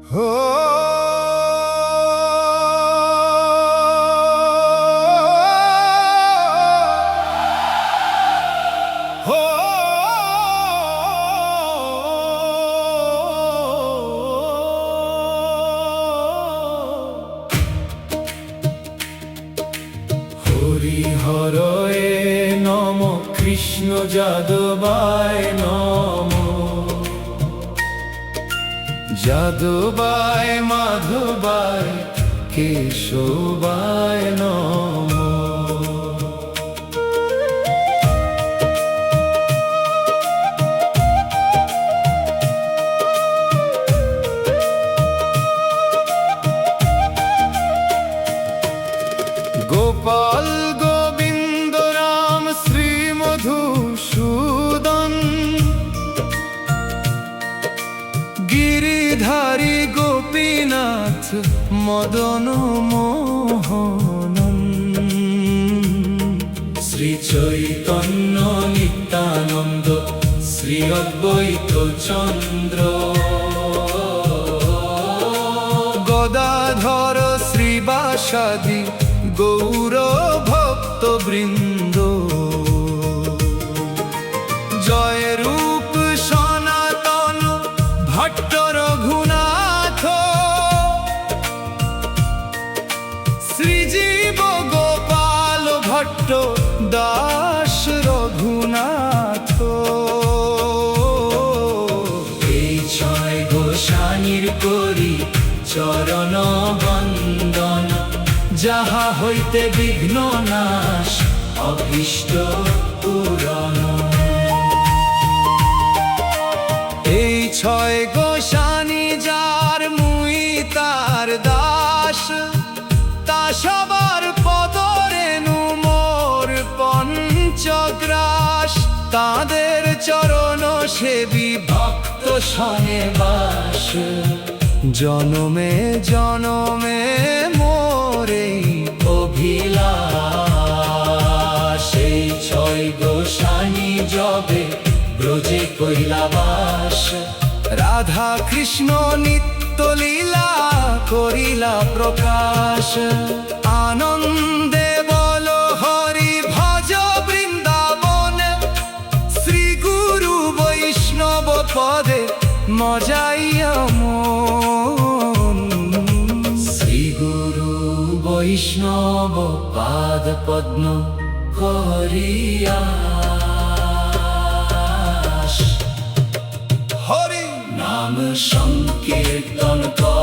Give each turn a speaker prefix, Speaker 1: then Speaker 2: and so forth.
Speaker 1: হরিহরয়ে নম, কৃষ্ণ যাদবায় নম, যাদবায় মাধবায় কেশবায় নম। গোপাল গোবিন্দ রাম শ্রী মধুসূদন, গিরিধারী গোপীনাথ মদন মোহনন, শ্রী চৈতন্য নিত্যানন্দ শ্রী অদ্বৈত চন্দ্র, গদাধর শ্রীবাসাদি গৌর ভক্ত বৃন্দ, জয় রূপ সনাতন ভট্ট রঘুনাথ, শ্রীজীব গোপাল ভট্ট দাস রঘুনাথ। এই ছয় গোসানির করি চরণ বন্দন, যাহা হইতে বিঘ্ন নাশ অভীষ্ট পূরণ। এই ছয় গোসানি যার মুই তার দাস, তা সবার পদরেণু মোর পঞ্চগ্রাস, তাদের চরণ সেবী ভক্ত সনে বাস, জনমে জনমে মোরে অভিলাষ। এই ছয় গোসানি যবে ব্রজে কৈলাবাস, রাধা কৃষ্ণ নিত্য লীলা করিলা প্রকাশ, আনন্দে বল হরি ভজ বৃন্দাবন, শ্রী গুরু বৈষ্ণব পদে মজাইয়া মন, শ্রী গুরু বৈষ্ণব পাদ পদ্ম করিয়া হরি নাম সংকীর্তন কর।